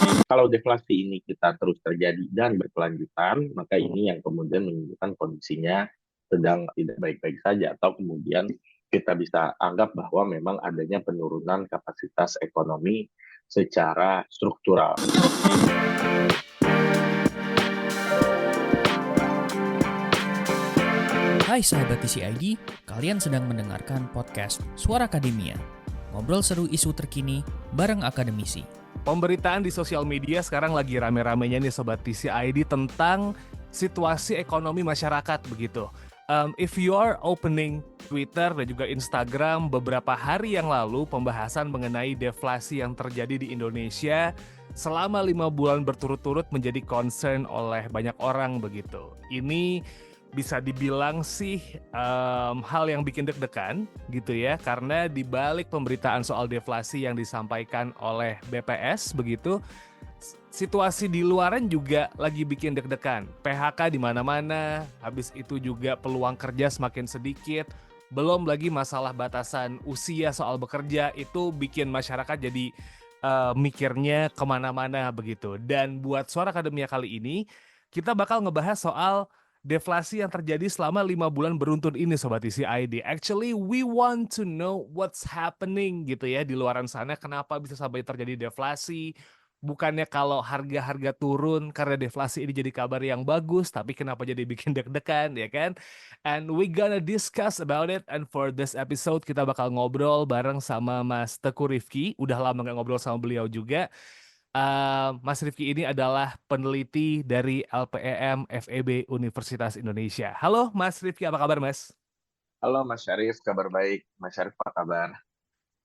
Kalau deflasi ini kita terus terjadi dan berkelanjutan, maka ini yang kemudian menunjukkan kondisinya sedang tidak baik-baik saja, atau kemudian kita bisa anggap bahwa memang adanya penurunan kapasitas ekonomi secara struktural. Hai sahabat TCID, kalian sedang mendengarkan podcast Suara Akademia. Ngobrol seru isu terkini bareng akademisi. Pemberitaan di sosial media sekarang lagi rame-ramenya nih Sobat TCID tentang situasi ekonomi masyarakat begitu. If you are opening Twitter dan juga Instagram beberapa hari yang lalu, pembahasan mengenai deflasi yang terjadi di Indonesia selama 5 bulan berturut-turut menjadi concern oleh banyak orang begitu. Ini bisa dibilang sih hal yang bikin deg-degan gitu ya, karena di balik pemberitaan soal deflasi yang disampaikan oleh BPS begitu, situasi di luaran juga lagi bikin deg-degan. PHK di mana-mana, habis itu juga peluang kerja semakin sedikit, belum lagi masalah batasan usia soal bekerja itu bikin masyarakat jadi mikirnya kemana-mana begitu. Dan buat Suara Akademia kali ini, kita bakal ngebahas soal deflasi yang terjadi selama 5 bulan beruntun ini Sobat TCID. Actually, we want to know what's happening gitu ya di luaran sana. Kenapa bisa sampai terjadi deflasi? Bukannya kalau harga-harga turun karena deflasi ini jadi kabar yang bagus, tapi kenapa jadi bikin deg-degan ya kan? And we gonna discuss about it. And for this episode kita bakal ngobrol bareng sama Mas Teguh Rifki. Udah lama gak ngobrol sama beliau juga. Mas Rifki ini adalah peneliti dari LPEM FEB Universitas Indonesia. Halo Mas Rifki, apa kabar Mas? Halo Mas Syarif, kabar baik. Mas Syarif apa kabar?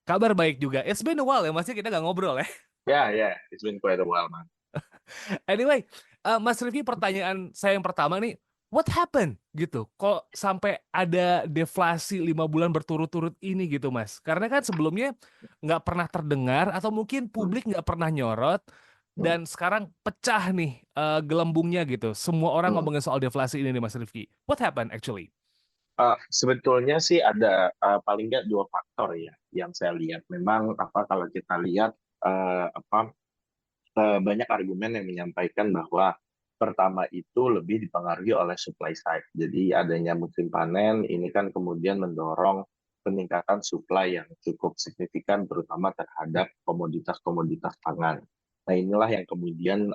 Kabar baik juga. It's been a while ya Mas, kita nggak ngobrol ya. Ya, ya, it's been quite a while, man. Anyway, Mas Rifki, pertanyaan saya yang pertama nih, what happened gitu? Kok sampai ada deflasi 5 bulan berturut-turut ini gitu Mas? Karena kan sebelumnya nggak pernah terdengar atau mungkin publik nggak pernah nyorot, dan sekarang pecah nih gelembungnya gitu. Semua orang ngomongin soal deflasi ini nih Mas Rifki. What happened actually? Sebetulnya sih ada paling nggak dua faktor ya yang saya lihat. Memang kalau kita lihat eh, apa banyak argumen yang menyampaikan bahwa pertama itu lebih dipengaruhi oleh supply side. Jadi adanya musim panen ini kan kemudian mendorong peningkatan supply yang cukup signifikan terutama terhadap komoditas-komoditas pangan. Nah, inilah yang kemudian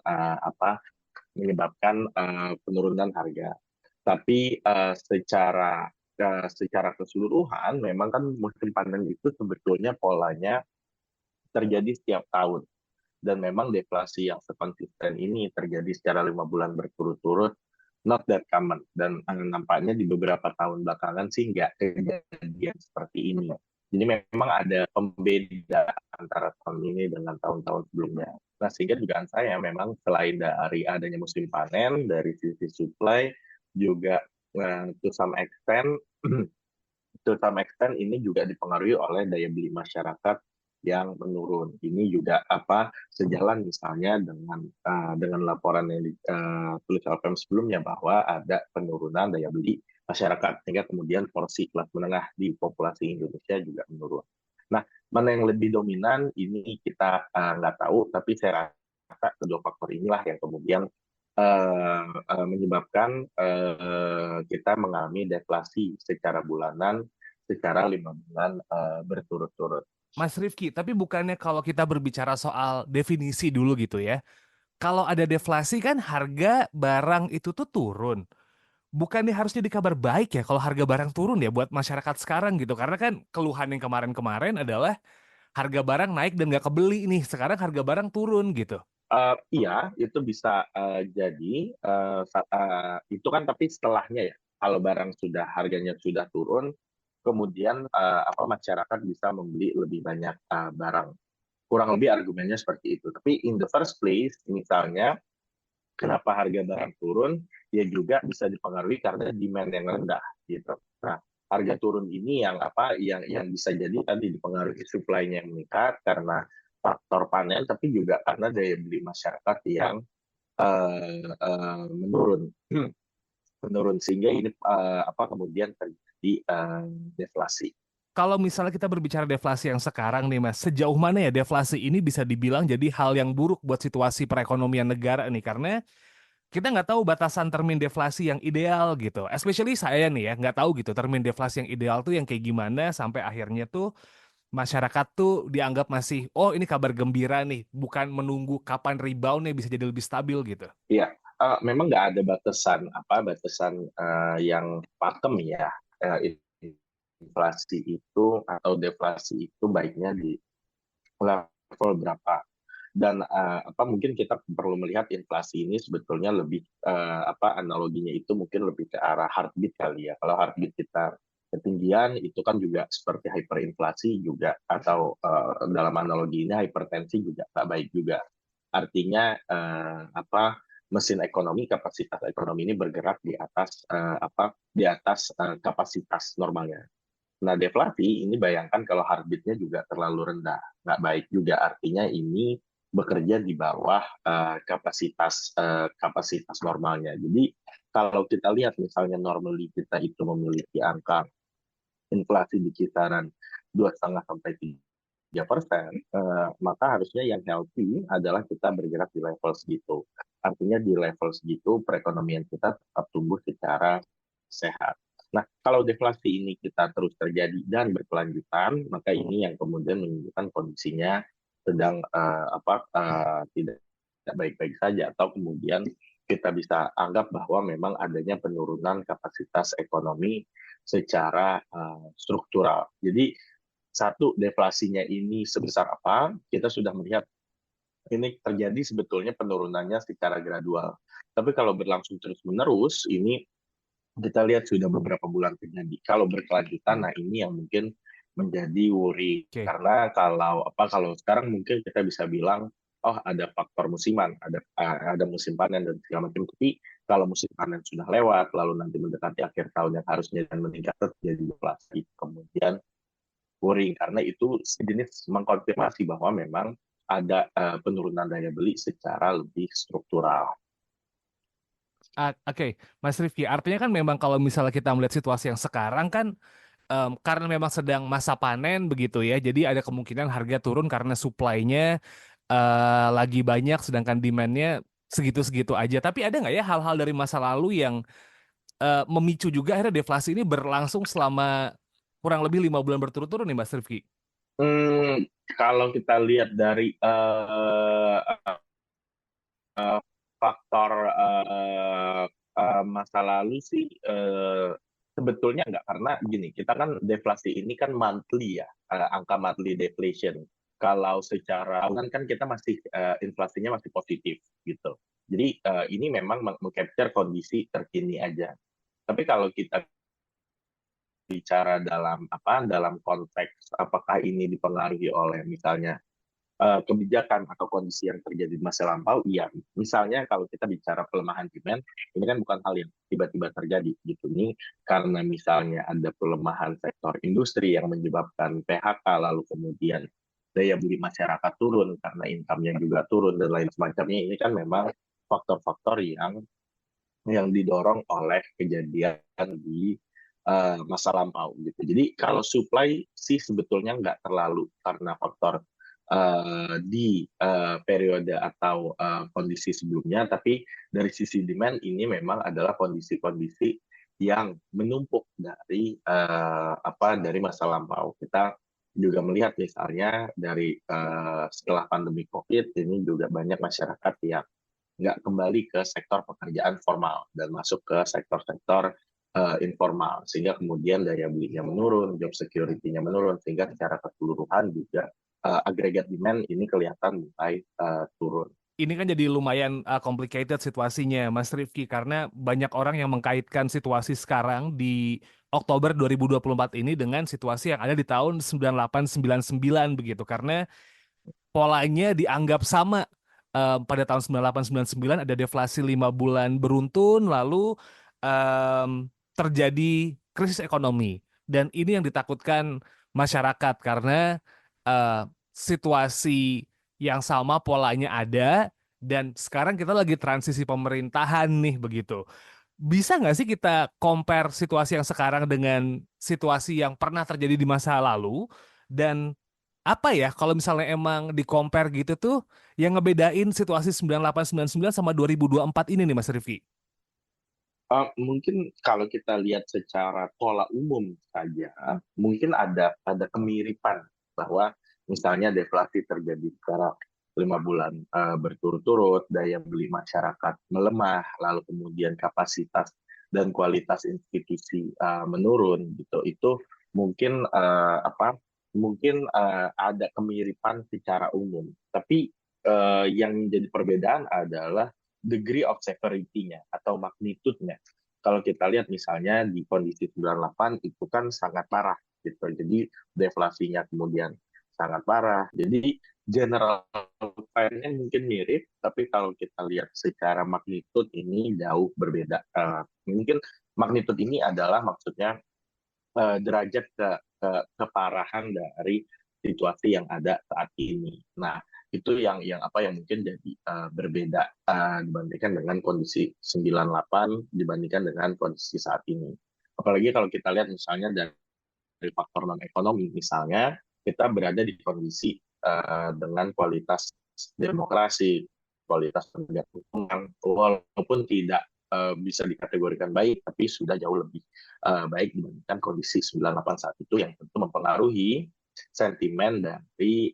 menyebabkan penurunan harga. Tapi secara keseluruhan memang kan musim panen itu sebetulnya polanya terjadi setiap tahun, dan memang deflasi yang sekonsisten ini terjadi secara 5 bulan berturut-turut not that common, dan nampaknya di beberapa tahun belakangan sih nggak kejadian seperti ini. Jadi memang ada pembeda antara tahun ini dengan tahun-tahun sebelumnya. Nah, sehingga dugaan saya memang selain dari adanya musim panen, dari sisi supply juga to some extent ini juga dipengaruhi oleh daya beli masyarakat yang menurun. Ini juga sejalan misalnya dengan laporan yang ditulis LPM sebelumnya bahwa ada penurunan daya beli masyarakat, sehingga kemudian porsi kelas menengah di populasi Indonesia juga menurun. Nah, mana yang lebih dominan ini kita nggak tahu, tapi saya rasa kedua faktor inilah yang kemudian menyebabkan kita mengalami deflasi secara bulanan secara 5 bulan berturut-turut. Mas Rifki, tapi bukannya kalau kita berbicara soal definisi dulu gitu ya, kalau ada deflasi kan harga barang itu tuh turun. Bukannya harusnya di kabar baik ya kalau harga barang turun ya buat masyarakat sekarang gitu. Karena kan keluhan yang kemarin-kemarin adalah harga barang naik dan nggak kebeli nih. Sekarang harga barang turun gitu. Iya, itu bisa jadi itu kan, tapi setelahnya ya. Kalau barang sudah harganya sudah turun, kemudian masyarakat bisa membeli lebih banyak barang. Kurang lebih argumennya seperti itu. Tapi in the first place, misalnya kenapa harga barang turun, ya juga bisa dipengaruhi karena demand yang rendah gitu. Nah, harga turun ini yang bisa jadi tadi dipengaruhi supply-nya yang meningkat karena faktor panen, tapi juga karena daya beli masyarakat yang menurun menurun, sehingga ini kemudian terjadi deflasi. Kalau misalnya kita berbicara deflasi yang sekarang nih Mas, sejauh mana ya deflasi ini bisa dibilang jadi hal yang buruk buat situasi perekonomian negara nih? Karena kita nggak tahu batasan termin deflasi yang ideal gitu. Especially saya nih ya, nggak tahu gitu termin deflasi yang ideal tuh yang kayak gimana sampai akhirnya tuh masyarakat tuh dianggap masih, oh ini kabar gembira nih, bukan menunggu kapan reboundnya bisa jadi lebih stabil gitu. Iya, memang nggak ada batasan yang pakem ya. Inflasi itu atau deflasi itu baiknya di level berapa. Dan mungkin kita perlu melihat inflasi ini sebetulnya lebih analoginya itu mungkin lebih ke arah heartbeat kali ya. Kalau heartbeat kita ketinggian itu kan juga seperti hyperinflasi juga, atau dalam analogi ini hipertensi juga tak baik juga. Artinya mesin ekonomi, kapasitas ekonomi ini bergerak di atas kapasitas normalnya. Nah, deflasi ini bayangkan kalau heartbeat-nya juga terlalu rendah, nggak baik juga. Artinya ini bekerja di bawah kapasitas normalnya. Jadi kalau kita lihat misalnya normally kita itu memiliki angka inflasi di kisaran 2,5 sampai 3%, maka harusnya yang healthy adalah kita bergerak di level segitu. Artinya di level segitu perekonomian kita tetap tumbuh secara sehat. Nah, kalau deflasi ini kita terus terjadi dan berkelanjutan, maka ini yang kemudian menunjukkan kondisinya sedang tidak baik-baik saja, atau kemudian kita bisa anggap bahwa memang adanya penurunan kapasitas ekonomi secara struktural. Jadi satu, deflasinya ini sebesar apa, kita sudah melihat ini terjadi sebetulnya penurunannya secara gradual. Tapi kalau berlangsung terus-menerus, ini kita lihat sudah beberapa bulan terjadi. Kalau berkelanjutan, nah ini yang mungkin menjadi worry. Oke. Karena kalau sekarang mungkin kita bisa bilang, oh ada faktor musiman, ada musim panen dan segala macam. Tapi kalau musim panen sudah lewat, lalu nanti mendekati akhir tahun yang harusnya dan meningkat terjadi deflasi, kemudian worrying, karena itu sejenis mengkonfirmasi bahwa memang ada penurunan daya beli secara lebih struktural. Oke, Mas Rifki, artinya kan memang kalau misalnya kita melihat situasi yang sekarang kan karena memang sedang masa panen begitu ya, jadi ada kemungkinan harga turun karena supply-nya lagi banyak sedangkan demand-nya segitu-segitu aja. Tapi ada nggak ya hal-hal dari masa lalu yang memicu juga akhirnya deflasi ini berlangsung selama kurang lebih 5 bulan berturut-turut nih Mas Rifki? Kalau kita lihat dari faktor masa lalu sih, sebetulnya nggak, karena gini, kita kan deflasi ini kan monthly ya, angka monthly deflation. Kalau secara tahunan kan kita masih inflasinya masih positif gitu. Jadi ini memang meng-capture kondisi terkini aja. Tapi kalau kita bicara dalam konteks apakah ini dipengaruhi oleh misalnya kebijakan atau kondisi yang terjadi di masa lampau, iya. Misalnya kalau kita bicara pelemahan demand, ini kan bukan hal yang tiba-tiba terjadi gitu. Ini karena misalnya ada pelemahan sektor industri yang menyebabkan PHK, lalu kemudian daya beli masyarakat turun karena income-nya juga turun dan lain semacamnya. Ini kan memang faktor-faktor yang didorong oleh kejadian di masa lampau gitu. Jadi kalau supply sih sebetulnya nggak terlalu karena faktor di periode atau kondisi sebelumnya, tapi dari sisi demand ini memang adalah kondisi-kondisi yang menumpuk dari masa lampau. Kita juga melihat misalnya dari setelah pandemi COVID ini juga banyak masyarakat yang nggak kembali ke sektor pekerjaan formal dan masuk ke sektor-sektor informal, sehingga kemudian daya belinya menurun, job security-nya menurun, sehingga secara keseluruhan juga agregat demand ini kelihatan mulai turun. Ini kan jadi lumayan complicated situasinya, Mas Rifki, karena banyak orang yang mengkaitkan situasi sekarang di Oktober 2024 ini dengan situasi yang ada di tahun 98-99 begitu. Karena polanya dianggap sama. Pada tahun 98-99 ada deflasi 5 bulan beruntun, lalu terjadi krisis ekonomi. Dan ini yang ditakutkan masyarakat karena situasi yang sama polanya ada, dan sekarang kita lagi transisi pemerintahan nih begitu. bisa nggak sih kita compare situasi yang sekarang dengan situasi yang pernah terjadi di masa lalu? Dan apa ya, kalau misalnya emang di compare gitu tuh, yang ngebedain situasi 9899 sama 2024 ini nih Mas Rifki? Mungkin kalau kita lihat secara pola umum saja, mungkin ada kemiripan bahwa misalnya deflasi terjadi secara 5 bulan berturut-turut, daya beli masyarakat melemah, lalu kemudian kapasitas dan kualitas institusi menurun gitu. Itu mungkin ada kemiripan secara umum. Tapi yang menjadi perbedaan adalah degree of severity-nya atau magnitude-nya. Kalau kita lihat misalnya di kondisi 98 itu kan sangat parah gitu. Jadi deflasinya kemudian sangat parah. Jadi general trend-nya mungkin mirip, tapi kalau kita lihat secara magnitude ini jauh berbeda. Mungkin magnitude ini adalah maksudnya derajat keparahan dari situasi yang ada saat ini. Nah, itu yang mungkin jadi berbeda dibandingkan dengan kondisi 98 dibandingkan dengan kondisi saat ini. Apalagi kalau kita lihat misalnya dari faktor non ekonomi, misalnya kita berada di kondisi dengan kualitas demokrasi, kualitas penegak hukum yang walaupun tidak bisa dikategorikan baik, tapi sudah jauh lebih baik dibandingkan kondisi 98 saat itu, yang tentu mempengaruhi sentimen dari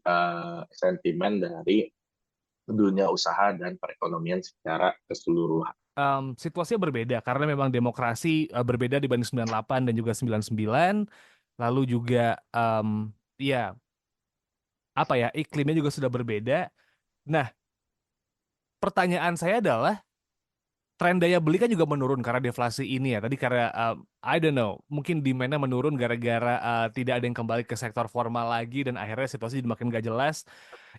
dunia usaha dan perekonomian secara keseluruhan. Situasinya berbeda karena memang demokrasi berbeda dibanding 98 dan juga 99. Lalu juga ya apa ya, iklimnya juga sudah berbeda. Nah, pertanyaan saya adalah tren daya beli kan juga menurun karena deflasi ini ya. Tadi karena I don't know, mungkin demand-nya menurun gara-gara tidak ada yang kembali ke sektor formal lagi dan akhirnya situasi jadi makin gak jelas.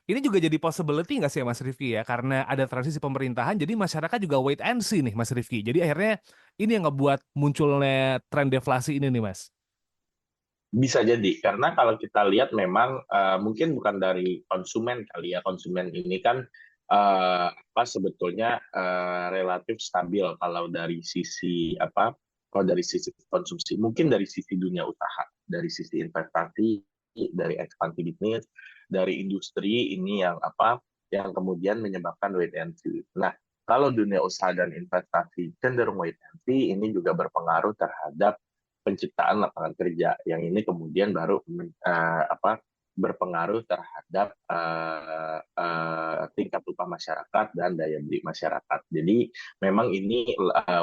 Ini juga jadi possibility nggak sih ya Mas Rifki ya? Karena ada transisi pemerintahan, jadi masyarakat juga wait and see nih Mas Rifki. Jadi akhirnya ini yang ngebuat munculnya tren deflasi ini nih Mas. Bisa jadi, karena kalau kita lihat memang mungkin bukan dari konsumen kali ya, konsumen ini kan sebetulnya relatif stabil kalau dari sisi kalau dari sisi konsumsi, mungkin dari sisi dunia usaha, dari sisi investasi, dari ekspansi bisnis, dari industri ini yang kemudian menyebabkan wait and see. Nah, kalau dunia usaha dan investasi cenderung wait and see, ini juga berpengaruh terhadap penciptaan lapangan kerja yang ini kemudian baru berpengaruh terhadap tingkat upah masyarakat dan daya beli masyarakat. Jadi memang ini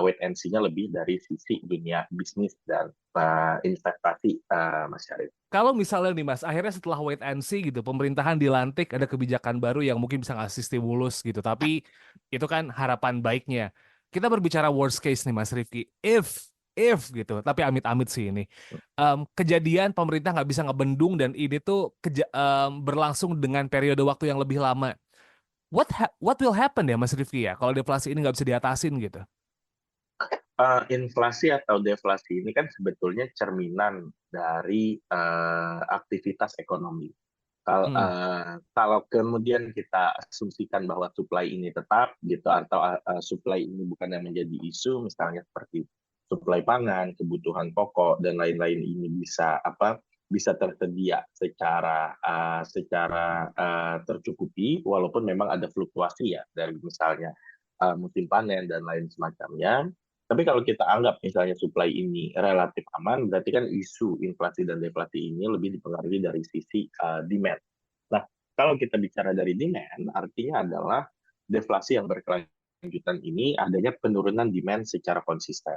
wait and see-nya lebih dari sisi dunia bisnis dan investasi masyarakat. Kalau misalnya nih Mas, akhirnya setelah wait and see gitu, pemerintahan dilantik, ada kebijakan baru yang mungkin bisa ngasih stimulus gitu, tapi itu kan harapan baiknya. Kita berbicara worst case nih Mas Rifki, if gitu, tapi amit-amit sih ini. Kejadian pemerintah nggak bisa ngebendung dan ini tuh berlangsung dengan periode waktu yang lebih lama. What will happen ya Mas Rifki ya, kalau deflasi ini nggak bisa diatasin gitu? Inflasi atau deflasi ini kan sebetulnya cerminan dari aktivitas ekonomi. Kalau kemudian kita asumsikan bahwa supply ini tetap gitu, atau supply ini bukan yang menjadi isu, misalnya seperti supply pangan, kebutuhan pokok dan lain-lain ini bisa tersedia secara tercukupi, walaupun memang ada fluktuasi ya dari misalnya musim panen dan lain semacamnya. Tapi kalau kita anggap misalnya supply ini relatif aman, berarti kan isu inflasi dan deflasi ini lebih dipengaruhi dari sisi demand. Nah, kalau kita bicara dari demand, artinya adalah deflasi yang berkelanjutan ini adanya penurunan demand secara konsisten.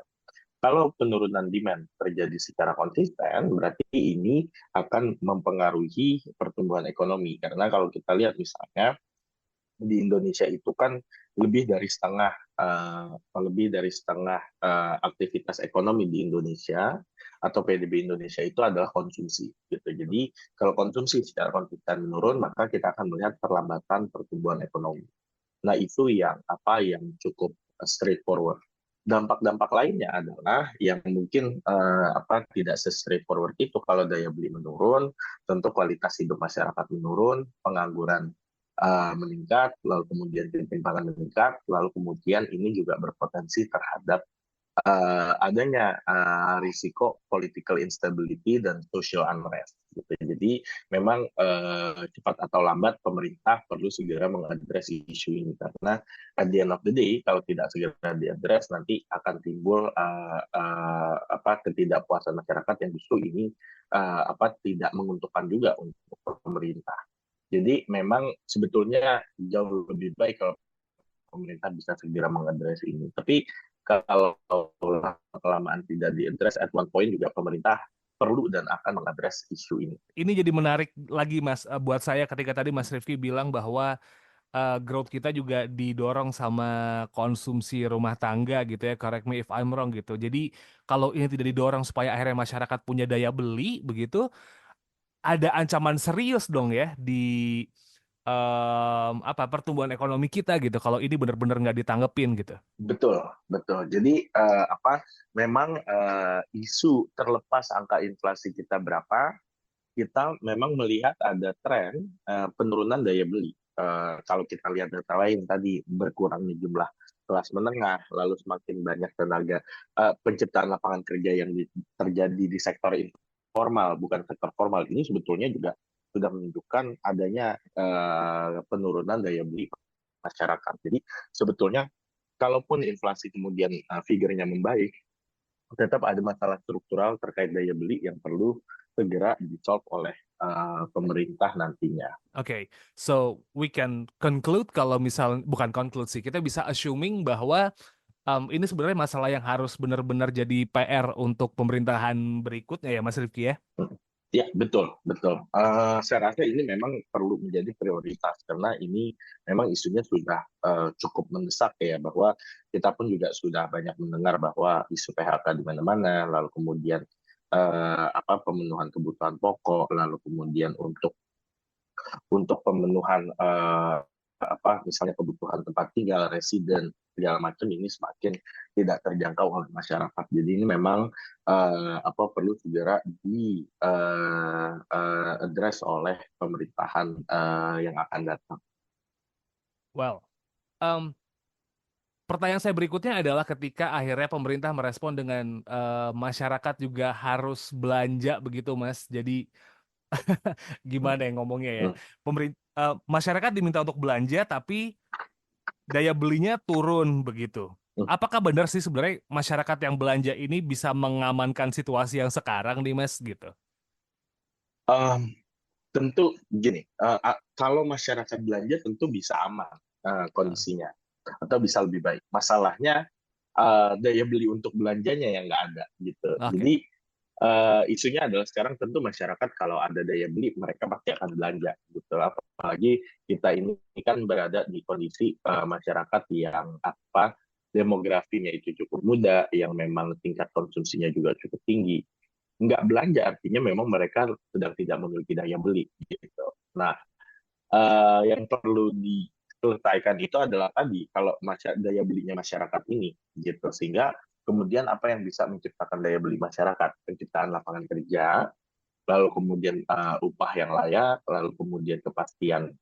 Kalau penurunan demand terjadi secara konsisten, berarti ini akan mempengaruhi pertumbuhan ekonomi. Karena kalau kita lihat misalnya di Indonesia itu kan lebih dari setengah aktivitas ekonomi di Indonesia atau PDB Indonesia itu adalah konsumsi gitu. Jadi kalau konsumsi secara konsisten menurun, maka kita akan melihat perlambatan pertumbuhan ekonomi. Nah, itu yang cukup straightforward. Dampak-dampak lainnya adalah yang mungkin tidak se-straightforward itu. Kalau daya beli menurun, tentu kualitas hidup masyarakat menurun, pengangguran meningkat, lalu kemudian ketimpangan meningkat, lalu kemudian ini juga berpotensi terhadap adanya risiko political instability dan social unrest. Gitu. Jadi memang cepat atau lambat pemerintah perlu segera mengadres isu ini karena at the end of the day kalau tidak segera diadres nanti akan timbul ketidakpuasan masyarakat yang justru ini tidak menguntungkan juga untuk pemerintah. Jadi memang sebetulnya jauh lebih baik kalau pemerintah bisa segera mengadres ini. Tapi kalau kelamaan tidak diadres, at one point juga pemerintah perlu dan akan mengadres isu ini. Ini jadi menarik lagi Mas, buat saya ketika tadi Mas Rifki bilang bahwa growth kita juga didorong sama konsumsi rumah tangga gitu ya, correct me if I'm wrong gitu. Jadi kalau ini tidak didorong supaya akhirnya masyarakat punya daya beli begitu, ada ancaman serius dong ya di pertumbuhan ekonomi kita gitu kalau ini benar-benar nggak ditanggepin gitu. Betul, betul. Jadi memang isu terlepas angka inflasi kita berapa, kita memang melihat ada tren penurunan daya beli. Kalau kita lihat data lain tadi berkurangnya jumlah kelas menengah, lalu semakin banyak tenaga penciptaan lapangan kerja yang terjadi di sektor informal, bukan sektor formal. Ini sebetulnya juga sudah menunjukkan adanya penurunan daya beli masyarakat. Jadi sebetulnya kalaupun inflasi kemudian figurnya membaik, tetap ada masalah struktural terkait daya beli yang perlu segera di-solve oleh pemerintah nantinya. Oke, so we can conclude kalau misal bukan conclude sih, kita bisa assuming bahwa ini sebenarnya masalah yang harus benar-benar jadi PR untuk pemerintahan berikutnya ya Mas Rifki ya? Ya, betul, betul. Saya rasa ini memang perlu menjadi prioritas karena ini memang isunya sudah cukup mendesak ya bahwa kita pun juga sudah banyak mendengar bahwa isu PHK di mana-mana, lalu kemudian pemenuhan kebutuhan pokok, lalu kemudian untuk pemenuhan misalnya kebutuhan tempat tinggal, residen, segala macam ini semakin tidak terjangkau oleh masyarakat. Jadi ini memang perlu segera di address oleh pemerintahan yang akan datang. Well, pertanyaan saya berikutnya adalah ketika akhirnya pemerintah merespon dengan masyarakat juga harus belanja begitu Mas. Jadi gimana ya ngomongnya ya? Masyarakat diminta untuk belanja tapi daya belinya turun begitu. Apakah benar sih sebenarnya masyarakat yang belanja ini bisa mengamankan situasi yang sekarang nih Mas gitu? Tentu gini, kalau masyarakat belanja tentu bisa aman kondisinya atau bisa lebih baik. Masalahnya daya beli untuk belanjanya yang nggak ada gitu. Okay. Jadi isunya adalah sekarang tentu masyarakat kalau ada daya beli mereka pasti akan belanja gitu. Apalagi kita ini kan berada di kondisi masyarakat yang demografinya itu cukup muda, yang memang tingkat konsumsinya juga cukup tinggi. Nggak belanja artinya memang mereka sedang tidak memiliki daya beli gitu. Nah, yang perlu diselesaikan itu adalah tadi kalau daya belinya masyarakat ini gitu, sehingga kemudian apa yang bisa menciptakan daya beli masyarakat, penciptaan lapangan kerja, lalu kemudian upah yang layak, lalu kemudian kepastian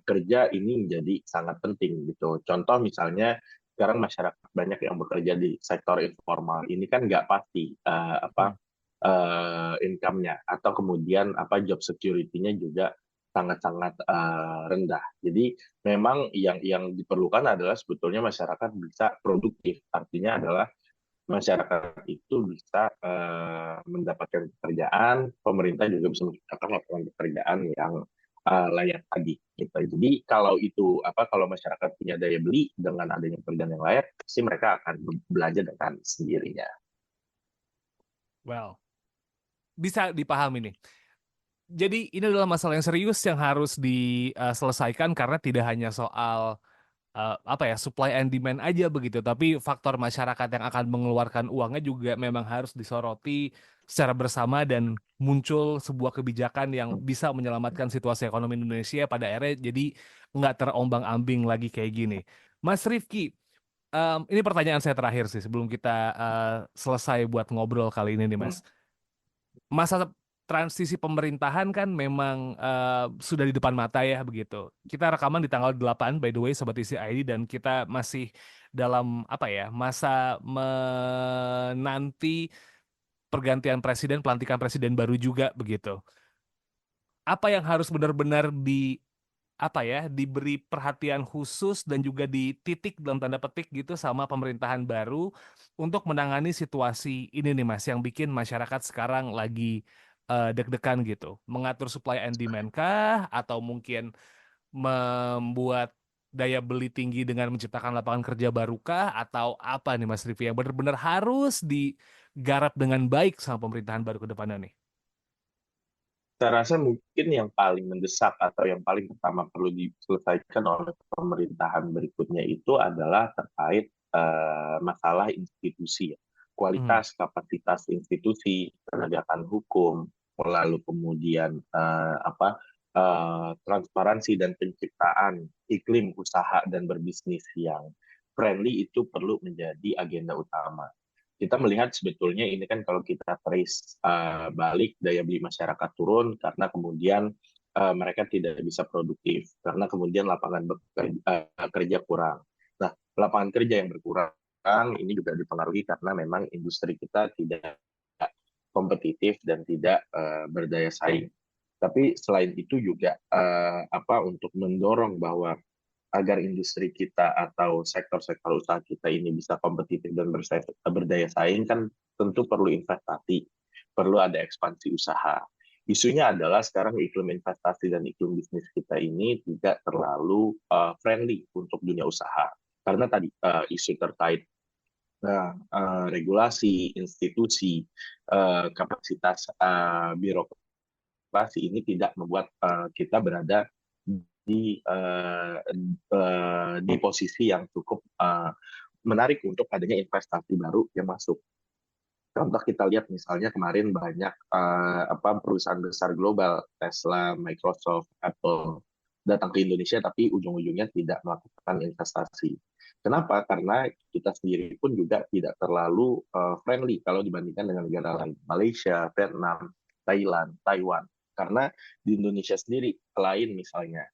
kerja ini menjadi sangat penting gitu. Contoh misalnya sekarang masyarakat banyak yang bekerja di sektor informal, ini kan nggak pasti income-nya atau kemudian job security-nya juga sangat-sangat rendah. Jadi memang yang diperlukan adalah sebetulnya masyarakat bisa produktif. Artinya adalah masyarakat itu bisa mendapatkan pekerjaan, pemerintah juga bisa menciptakan lapangan pekerjaan yang layak tadi. Gitu. Jadi kalau kalau masyarakat punya daya beli dengan adanya pekerjaan yang layak, pasti mereka akan belanja dengan sendirinya. Well, bisa dipahami nih. Jadi ini adalah masalah yang serius yang harus diselesaikan karena tidak hanya soal supply and demand aja begitu, tapi faktor masyarakat yang akan mengeluarkan uangnya juga memang harus disoroti secara bersama dan muncul sebuah kebijakan yang bisa menyelamatkan situasi ekonomi Indonesia pada akhirnya jadi nggak terombang-ambing lagi kayak gini. Mas Rifki, ini pertanyaan saya terakhir sih sebelum kita selesai buat ngobrol kali ini nih Mas. Masa transisi pemerintahan kan memang sudah di depan mata ya begitu. Kita rekaman di tanggal 8 by the way Sobat Isi ID, dan kita masih dalam apa ya, masa menanti pergantian presiden, pelantikan presiden baru juga begitu. Apa yang harus benar-benar apa ya, diberi perhatian khusus dan juga dititik dalam tanda petik gitu sama pemerintahan baru untuk menangani situasi ini nih Mas, yang bikin masyarakat sekarang lagi deg-degan gitu. Mengatur supply and demand kah, atau mungkin membuat daya beli tinggi dengan menciptakan lapangan kerja baru kah, atau apa nih Mas Rifi yang benar-benar harus digarap dengan baik sama pemerintahan baru ke depannya nih? Saya rasa mungkin yang paling mendesak atau yang paling pertama perlu diselesaikan oleh pemerintahan berikutnya itu adalah terkait masalah institusi, ya. Hmm. Kualitas, kapasitas institusi, penegakan hukum, lalu kemudian transparansi dan penciptaan iklim usaha dan berbisnis yang friendly itu perlu menjadi agenda utama. Kita melihat sebetulnya ini kan kalau kita trace balik daya beli masyarakat turun karena kemudian mereka tidak bisa produktif, karena kemudian lapangan kerja kurang. Nah, lapangan kerja yang berkurang ini juga dipengaruhi karena memang industri kita tidak kompetitif dan tidak berdaya saing. Tapi selain itu juga untuk mendorong bahwa agar industri kita atau sektor-sektor usaha kita ini bisa kompetitif dan berdaya saing kan tentu perlu investasi, perlu ada ekspansi usaha. Isunya adalah sekarang iklim investasi dan iklim bisnis kita ini tidak terlalu friendly untuk dunia usaha. Karena tadi isu terkait regulasi, institusi, kapasitas birokrasi ini tidak membuat kita berada di posisi yang cukup menarik untuk adanya investasi baru yang masuk. Contoh kita lihat misalnya kemarin banyak perusahaan besar global, Tesla, Microsoft, Apple, datang ke Indonesia tapi ujung-ujungnya tidak melakukan investasi. Kenapa? Karena kita sendiri pun juga tidak terlalu friendly kalau dibandingkan dengan negara lain. Malaysia, Vietnam, Thailand, Taiwan. Karena di Indonesia sendiri, selain misalnya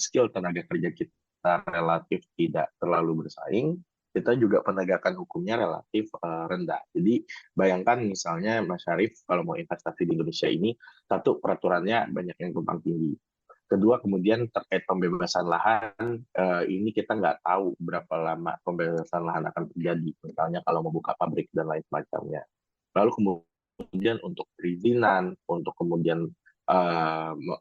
skill tenaga kerja kita relatif tidak terlalu bersaing, kita juga penegakan hukumnya relatif rendah. Jadi bayangkan misalnya Mas Syarif kalau mau investasi di Indonesia ini, satu peraturannya banyak yang tumpang tindih. Kedua kemudian terkait pembebasan lahan, ini kita nggak tahu berapa lama pembebasan lahan akan terjadi. Misalnya kalau membuka pabrik dan lain semacamnya. Lalu kemudian untuk perizinan, untuk kemudian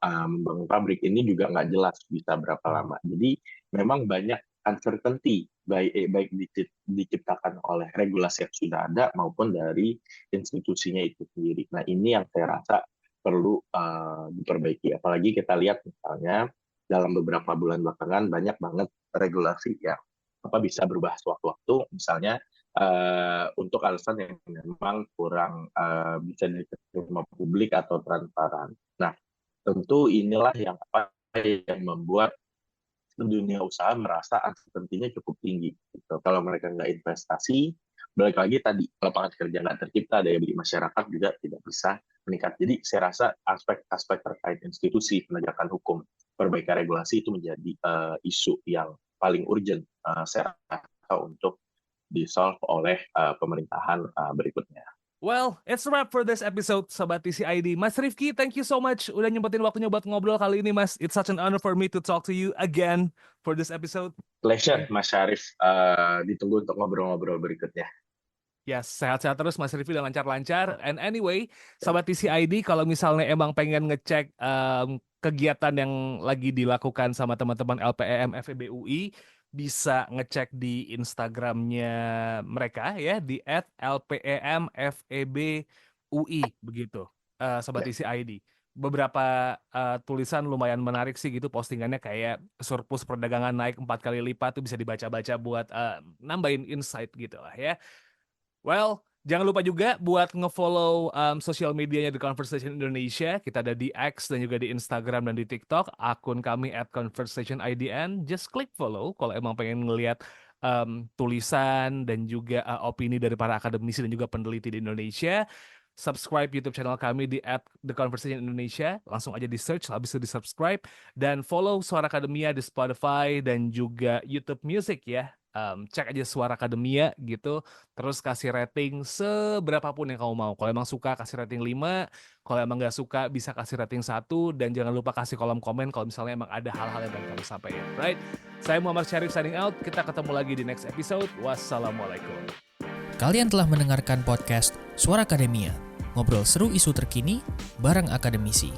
membangun pabrik ini juga nggak jelas bisa berapa lama. Jadi memang banyak uncertainty baik diciptakan oleh regulasi yang sudah ada maupun dari institusinya itu sendiri. Nah ini yang saya rasa perlu diperbaiki. Apalagi kita lihat misalnya dalam beberapa bulan belakangan banyak banget regulasi yang bisa berubah sewaktu-waktu. Misalnya untuk alasan yang memang kurang bisa diterima publik atau transparan. Nah, tentu inilah yang membuat dunia usaha merasa uncertainty-nya cukup tinggi. Gitu. Kalau mereka nggak investasi, balik lagi tadi lapangan kerja nggak tercipta, daya beli masyarakat juga tidak bisa meningkat. Jadi saya rasa aspek-aspek terkait institusi penegakan hukum, perbaikan regulasi itu menjadi isu yang paling urgent saya rasa untuk di-solve oleh pemerintahan berikutnya. Well, it's a wrap for this episode, Sobat TCID. Mas Rifki, thank you so much udah nyempetin waktunya buat ngobrol kali ini, Mas. It's such an honor for me to talk to you again for this episode. Pleasure, Mas Syarif. Ditunggu untuk ngobrol-ngobrol berikutnya. Yes, sehat-sehat terus Mas Rifki dan lancar-lancar. And anyway, Sobat TCID, kalau misalnya emang pengen ngecek kegiatan yang lagi dilakukan sama teman-teman LPEM FEB UI, bisa ngecek di Instagramnya mereka ya, di @lpemfebui begitu, Sobat TCID. Beberapa tulisan lumayan menarik sih gitu postingannya, kayak surplus perdagangan naik 4 kali lipat, tuh bisa dibaca-baca buat nambahin insight gitu lah ya. Well, jangan lupa juga buat nge-follow sosial medianya The Conversation Indonesia. Kita ada di X dan juga di Instagram dan di TikTok. Akun kami @conversationidn. Just klik follow kalau emang pengen ngeliat tulisan dan juga opini dari para akademisi dan juga peneliti di Indonesia. subscribe YouTube channel kami di @theconversationindonesia. Langsung aja di search, habis itu di subscribe. Dan follow Suara Akademia di Spotify dan juga YouTube Music ya. Cek aja Suara Akademia gitu. Terus kasih rating seberapapun yang kamu mau. Kalau emang suka kasih rating 5. Kalau emang nggak suka bisa kasih rating 1. Dan jangan lupa kasih kolom komen kalau misalnya emang ada hal-hal yang pengen kamu sampaikan. Right? Saya Muhammad Syarif signing out. Kita ketemu lagi di next episode. Wassalamualaikum. Kalian telah mendengarkan podcast Suara Akademia, ngobrol seru isu terkini bareng akademisi.